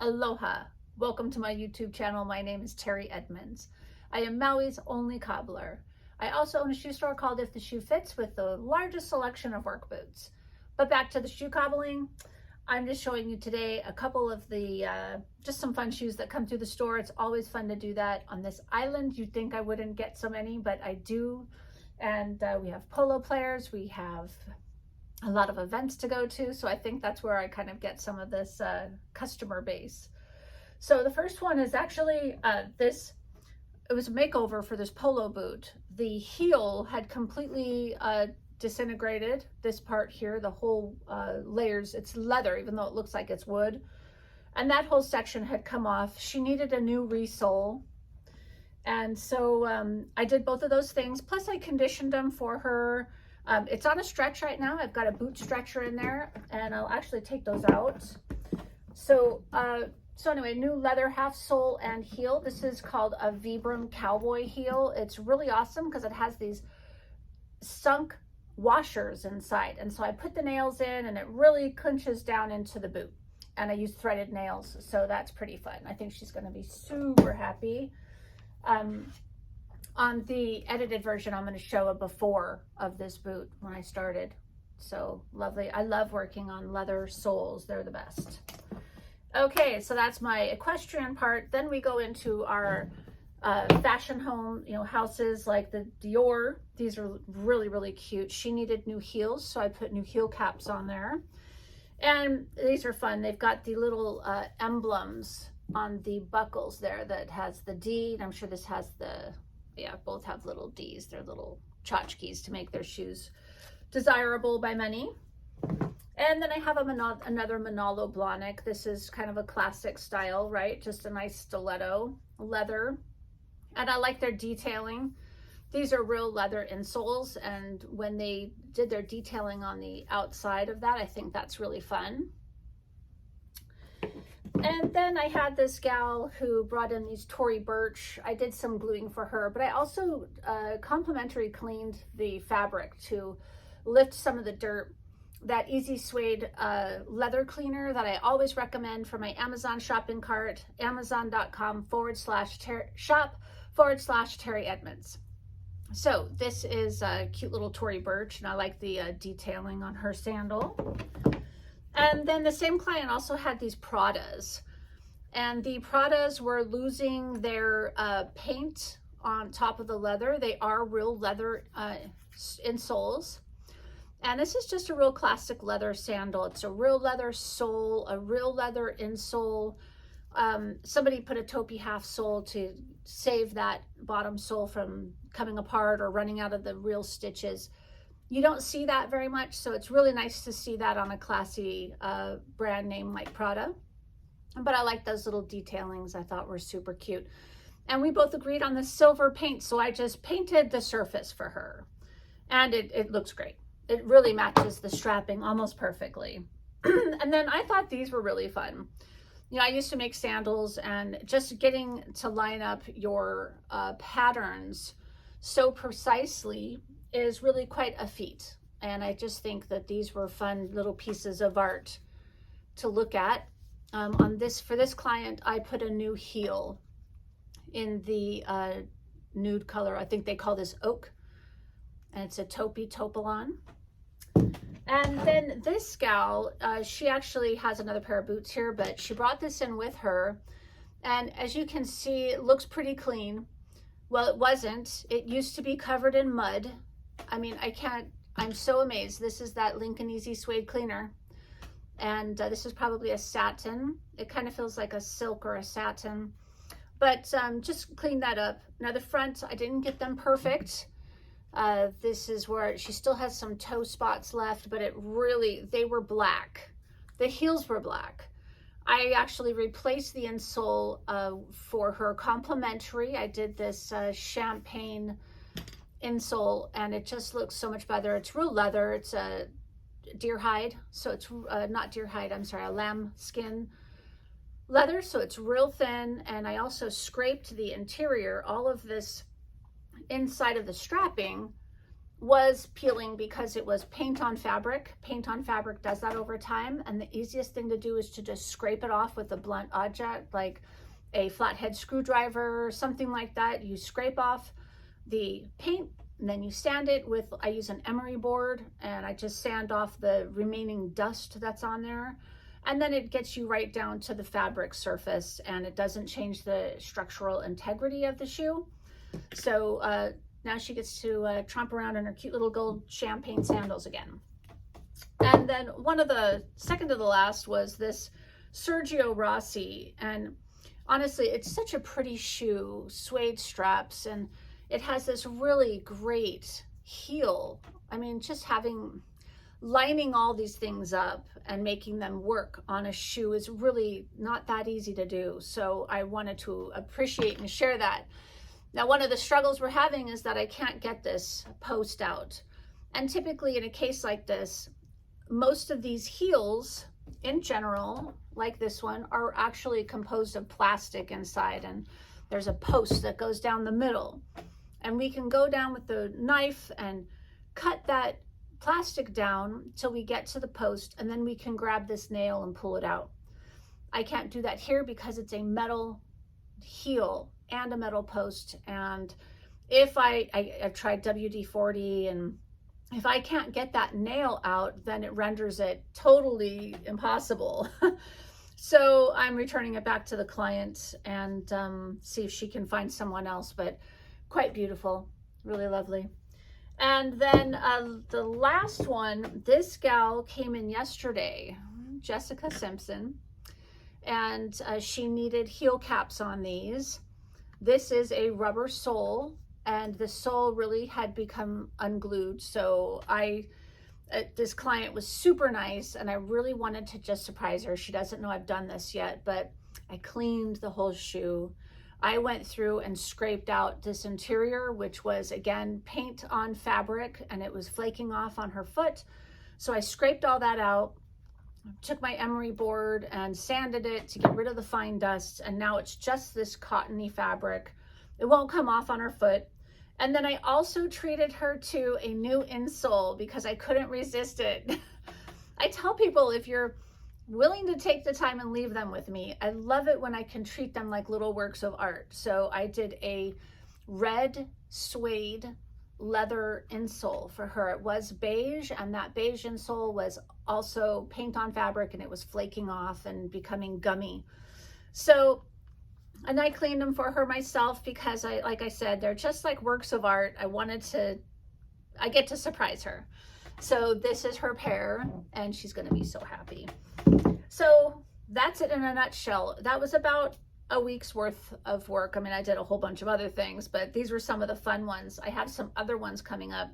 Aloha! Welcome to my YouTube channel. My name is Terry Edmonds. I am Maui's only cobbler. I also own a shoe store called If the Shoe Fits with the largest selection of work boots. But back to the shoe cobbling. I'm just showing you today a couple of the, just some fun shoes that come through the store. It's always fun to do that on this island. You'd think I wouldn't get so many, but I do. And we have polo players. We have a lot of events to go to, so I think that's where I kind of get some of this customer base. So the first one is actually it was a makeover for this polo boot. The heel had completely disintegrated, this part here, the whole layers. It's leather, even though it looks like it's wood, and that whole section had come off. She needed a new resole, and so I did both of those things, plus I conditioned them for her. It's on a stretch right now. I've got a boot stretcher in there, and I'll actually take those out. So anyway, new leather half sole and heel. This is called a Vibram Cowboy heel. It's really awesome because it has these sunk washers inside. And so I put the nails in and it really clinches down into the boot. And I use threaded nails, so that's pretty fun. I think she's going to be super happy. On the edited version, I'm going to show a before of this boot when I started. So lovely. I love working on leather soles. They're the best. Okay, so that's my equestrian part. Then we go into our fashion home, houses like the Dior. These are really, really cute. She needed new heels, so I put new heel caps on there. And these are fun. They've got the little emblems on the buckles there that has the D, and I'm sure this has the, yeah, both have little D's. They're little tchotchkes to make their shoes desirable by many. And then I have another Manolo Blahnik. This is kind of a classic style, right? Just a nice stiletto leather. And I like their detailing. These are real leather insoles, and when they did their detailing on the outside of that, I think that's really fun. And then I had this gal who brought in these Tory Burch. I did some gluing for her, but I also complimentary cleaned the fabric to lift some of the dirt. That Easy Suede leather cleaner that I always recommend for my Amazon shopping cart, amazon.com/shop/Terry Edmonds. So this is a cute little Tory Burch, and I like the detailing on her sandal. And then the same client also had these Pradas, and the Pradas were losing their paint on top of the leather. They are real leather insoles. And this is just a real classic leather sandal. It's a real leather sole, a real leather insole. Somebody put a taupey half sole to save that bottom sole from coming apart or running out of the real stitches. You don't see that very much, so it's really nice to see that on a classy brand name like Prada. But I like those little detailings. I thought were super cute. And we both agreed on the silver paint, so I just painted the surface for her. And it looks great. It really matches the strapping almost perfectly. And then I thought these were really fun. I used to make sandals, and just getting to line up your patterns so precisely is really quite a feat. And I just think that these were fun little pieces of art to look at. For this client, I put a new heel in the nude color. I think they call this oak, and it's a taupey topalon. And then this gal, she actually has another pair of boots here, but she brought this in with her. And as you can see, it looks pretty clean. Well, it wasn't. It used to be covered in mud. I mean, I'm so amazed. This is that Lincoln Easy Suede cleaner. And this is probably a satin. It kind of feels like a silk or a satin. But just clean that up. Now the front, I didn't get them perfect. This is where she still has some toe spots left, but they were black. The heels were black. I actually replaced the insole for her complimentary. I did this champagne insole, and it just looks so much better. It's real leather. It's a deer hide, so it's not deer hide, I'm sorry, a lamb skin leather, so it's real thin. And I also scraped the interior, all of this inside of the strapping was peeling because it was paint on fabric. Paint on fabric does that over time, and the easiest thing to do is to just scrape it off with a blunt object like a flathead screwdriver or something like that. You scrape off the paint and then you sand it with, I use an emery board, and I just sand off the remaining dust that's on there. And then it gets you right down to the fabric surface, and it doesn't change the structural integrity of the shoe. So now she gets to tromp around in her cute little gold champagne sandals again. And then one of the second to the last was this Sergio Rossi. And honestly, it's such a pretty shoe, suede straps, and it has this really great heel. I mean, just lining all these things up and making them work on a shoe is really not that easy to do. So I wanted to appreciate and share that. Now, one of the struggles we're having is that I can't get this post out. And typically in a case like this, most of these heels in general, like this one, are actually composed of plastic inside, and there's a post that goes down the middle. And we can go down with the knife and cut that plastic down till we get to the post, and then we can grab this nail and pull it out. I can't do that here because it's a metal heel and a metal post, and if I've tried WD-40, and if I can't get that nail out, then it renders it totally impossible. So I'm returning it back to the client and see if she can find someone else, but quite beautiful, really lovely. And then the last one, this gal came in yesterday, Jessica Simpson, and she needed heel caps on these. This is a rubber sole, and the sole really had become unglued. So this client was super nice, and I really wanted to just surprise her. She doesn't know I've done this yet, but I cleaned the whole shoe. I went through and scraped out this interior, which was, again, paint on fabric, and it was flaking off on her foot. So I scraped all that out, took my emery board and sanded it to get rid of the fine dust, and now it's just this cottony fabric. It won't come off on her foot. And then I also treated her to a new insole because I couldn't resist it. I tell people, if you're willing to take the time and leave them with me, I love it when I can treat them like little works of art. So I did a red suede leather insole for her. It was beige, and that beige insole was also paint on fabric, and it was flaking off and becoming gummy. So, and I cleaned them for her myself because like I said, they're just like works of art. I get to surprise her. So this is her pair, and she's going to be so happy. So that's it in a nutshell. That was about a week's worth of work. I mean, I did a whole bunch of other things, but these were some of the fun ones. I have some other ones coming up,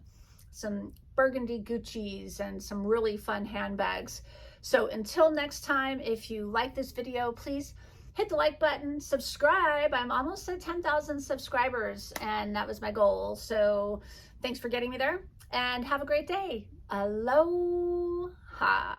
some burgundy Gucci's and some really fun handbags. So until next time, if you like this video, please hit the like button, subscribe. I'm almost at 10,000 subscribers, and that was my goal. So thanks for getting me there, and have a great day. Aloha.